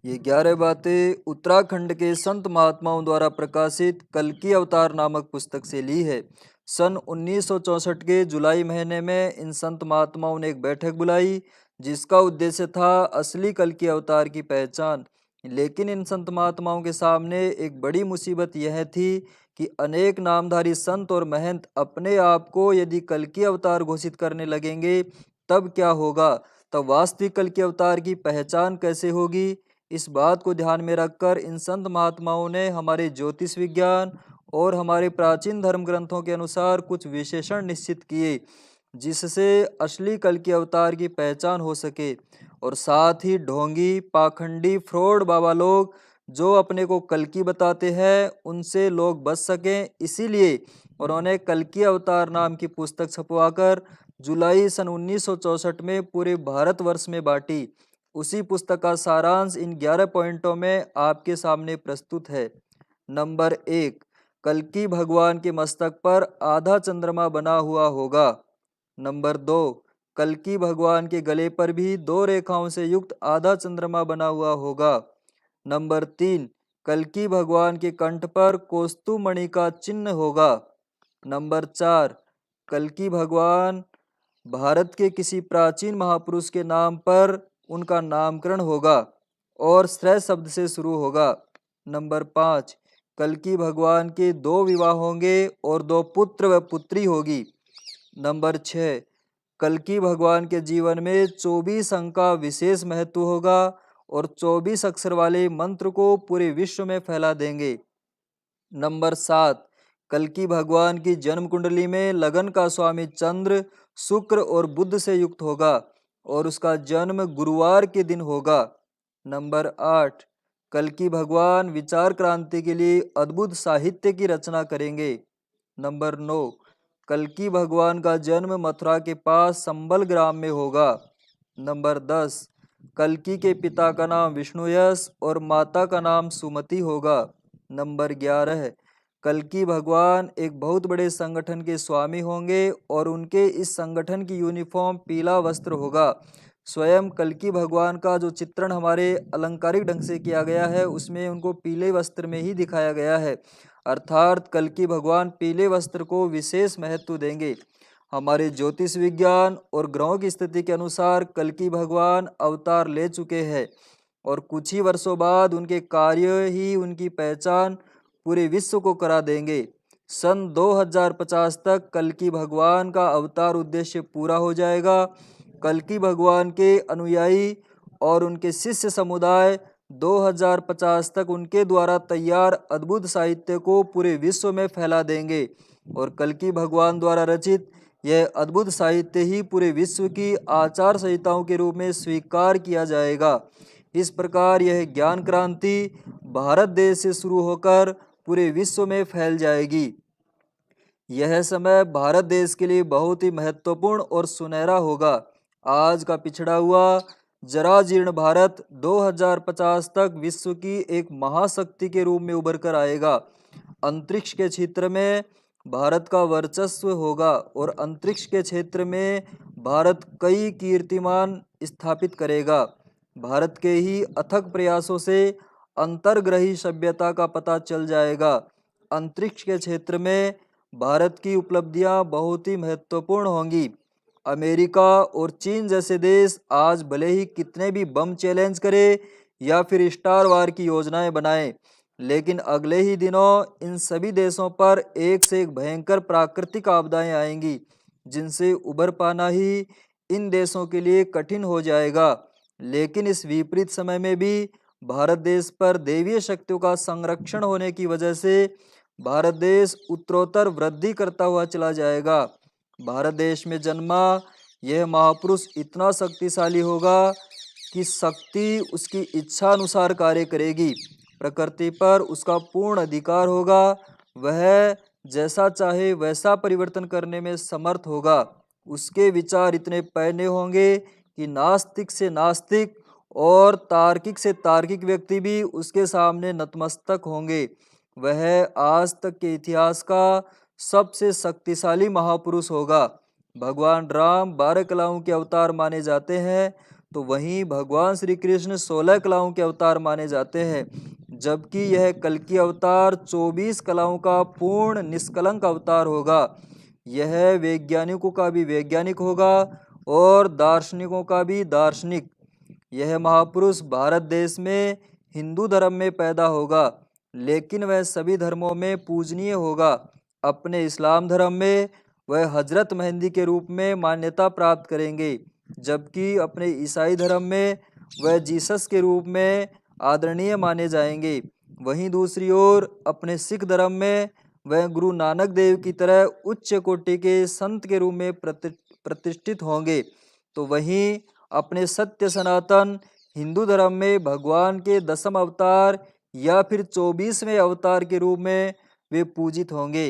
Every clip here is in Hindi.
ये 11 बातें उत्तराखंड के संत महात्माओं द्वारा प्रकाशित कल्कि अवतार नामक पुस्तक से ली है। सन 1964 के जुलाई महीने में इन संत महात्माओं ने एक बैठक बुलाई, जिसका उद्देश्य था असली कल्कि अवतार की पहचान। लेकिन इन संत महात्माओं के सामने एक बड़ी मुसीबत यह थी कि अनेक नामधारी संत और महंत अपने आप को यदि कल्कि अवतार घोषित करने लगेंगे, तब क्या होगा? तब वास्तविक कल्कि अवतार की पहचान कैसे होगी? इस बात को ध्यान में रखकर इन संत महात्माओं ने हमारे ज्योतिष विज्ञान और हमारे प्राचीन धर्म ग्रंथों के अनुसार कुछ विशेषण निश्चित किए, जिससे असली कल्कि अवतार की पहचान हो सके और साथ ही ढोंगी, पाखंडी, फ्रॉड बाबा लोग जो अपने को कल्कि बताते हैं, उनसे लोग बच सकें। इसीलिए उन्होंने कल्कि अवतार नाम की पुस्तक छपवाकर जुलाई सन 1964 में पूरे भारतवर्ष में बांटी। उसी पुस्तक का सारांश इन 11 पॉइंटों में आपके सामने प्रस्तुत है। नंबर 1, कल्कि भगवान के मस्तक पर आधा चंद्रमा बना हुआ होगा। नंबर 2, कल्कि भगवान के गले पर भी 2 रेखाओं से युक्त आधा चंद्रमा बना हुआ होगा। नंबर 3, कल्कि भगवान के कंठ पर कौस्तुभ मणि का चिन्ह होगा। नंबर 4, कल्कि भगवान भारत के किसी प्राचीन महापुरुष के नाम पर उनका नामकरण होगा और श्रेय शब्द से शुरू होगा। नंबर 5, कल्कि भगवान के 2 विवाह होंगे और 2 पुत्र व पुत्री होगी। नंबर 6, कल्कि भगवान के जीवन में 24 अंक का विशेष महत्व होगा और 24 अक्षर वाले मंत्र को पूरे विश्व में फैला देंगे। नंबर 7, कल्कि भगवान की जन्म कुंडली में लगन का स्वामी चंद्र, शुक्र और बुध से युक्त होगा और उसका जन्म गुरुवार के दिन होगा। नंबर 8, कल्कि भगवान विचार क्रांति के लिए अद्भुत साहित्य की रचना करेंगे। नंबर 9, कल्कि भगवान का जन्म मथुरा के पास संबल ग्राम में होगा। नंबर 10, कल्कि के पिता का नाम विष्णुयश और माता का नाम सुमति होगा। नंबर 11, कल्कि भगवान एक बहुत बड़े संगठन के स्वामी होंगे और उनके इस संगठन की यूनिफॉर्म पीला वस्त्र होगा। स्वयं कल्कि भगवान का जो चित्रण हमारे अलंकारिक ढंग से किया गया है, उसमें उनको पीले वस्त्र में ही दिखाया गया है, अर्थात कल्कि भगवान पीले वस्त्र को विशेष महत्व देंगे। हमारे ज्योतिष विज्ञान और ग्रहों की स्थिति के अनुसार कल्कि भगवान अवतार ले चुके हैं और कुछ ही वर्षों बाद उनके कार्य ही उनकी पहचान पूरे विश्व को करा देंगे। सन 2050 तक कल्कि भगवान का अवतार उद्देश्य पूरा हो जाएगा। कल्कि भगवान के अनुयायी और उनके शिष्य समुदाय 2050 तक उनके द्वारा तैयार अद्भुत साहित्य को पूरे विश्व में फैला देंगे और कल्कि भगवान द्वारा रचित यह अद्भुत साहित्य ही पूरे विश्व की आचार संहिताओं के रूप में स्वीकार किया जाएगा। इस प्रकार यह ज्ञान क्रांति भारत देश से शुरू होकर पूरे विश्व में फैल जाएगी। यह समय भारत देश के लिए बहुत ही महत्वपूर्ण और सुनहरा होगा। आज का पिछड़ा हुआ जरा जीर्ण भारत 2050 तक विश्व की एक महाशक्ति के रूप में उभर कर आएगा। अंतरिक्ष के क्षेत्र में भारत का वर्चस्व होगा और अंतरिक्ष के क्षेत्र में भारत कई कीर्तिमान स्थापित करेगा। भारत के ही अथक प्रयासों से अंतर्ग्रही सभ्यता का पता चल जाएगा। अंतरिक्ष के क्षेत्र में भारत की उपलब्धियां बहुत ही महत्वपूर्ण होंगी। अमेरिका और चीन जैसे देश आज भले ही कितने भी बम चैलेंज करे या फिर स्टार वार की योजनाएं बनाएं, लेकिन अगले ही दिनों इन सभी देशों पर एक से एक भयंकर प्राकृतिक आपदाएं आएंगी, जिनसे उबर पाना ही इन देशों के लिए कठिन हो जाएगा। लेकिन इस विपरीत समय में भी भारत देश पर दैवीय शक्तियों का संरक्षण होने की वजह से भारत देश उत्तरोत्तर वृद्धि करता हुआ चला जाएगा। भारत देश में जन्मा यह महापुरुष इतना शक्तिशाली होगा कि शक्ति उसकी इच्छा अनुसार कार्य करेगी। प्रकृति पर उसका पूर्ण अधिकार होगा। वह जैसा चाहे वैसा परिवर्तन करने में समर्थ होगा। उसके विचार इतने पैने होंगे कि नास्तिक से नास्तिक और तार्किक से तार्किक व्यक्ति भी उसके सामने नतमस्तक होंगे। वह आज तक के इतिहास का सबसे शक्तिशाली महापुरुष होगा। भगवान राम 12 कलाओं के अवतार माने जाते हैं, तो वहीं भगवान श्री कृष्ण 16 कलाओं के अवतार माने जाते हैं, जबकि यह कल्कि अवतार 24 कलाओं का पूर्ण निष्कलंक अवतार होगा। यह वैज्ञानिकों का भी वैज्ञानिक होगा और दार्शनिकों का भी दार्शनिक। यह महापुरुष भारत देश में हिंदू धर्म में पैदा होगा, लेकिन वह सभी धर्मों में पूजनीय होगा। अपने इस्लाम धर्म में वह हजरत मेहंदी के रूप में मान्यता प्राप्त करेंगे, जबकि अपने ईसाई धर्म में वह जीसस के रूप में आदरणीय माने जाएंगे। वहीं दूसरी ओर अपने सिख धर्म में वह गुरु नानक देव की तरह उच्च कोटि के संत के रूप में प्रतिष्ठित होंगे। तो वहीं अपने सत्य सनातन हिंदू धर्म में भगवान के 10वें अवतार या फिर 24वें अवतार के रूप में वे पूजित होंगे।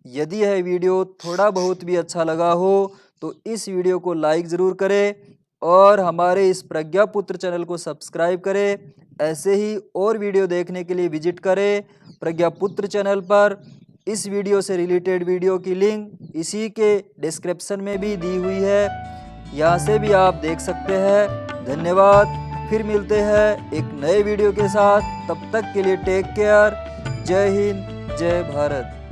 यदि यह वीडियो थोड़ा बहुत भी अच्छा लगा हो तो इस वीडियो को लाइक ज़रूर करें और हमारे इस प्रज्ञापुत्र चैनल को सब्सक्राइब करें। ऐसे ही और वीडियो देखने के लिए विजिट करें प्रज्ञापुत्र चैनल पर। इस वीडियो से रिलेटेड वीडियो की लिंक इसी के डिस्क्रिप्शन में भी दी हुई है, यहाँ से भी आप देख सकते हैं। धन्यवाद। फिर मिलते हैं एक नए वीडियो के साथ, तब तक के लिए टेक केयर। जय हिंद, जय भारत।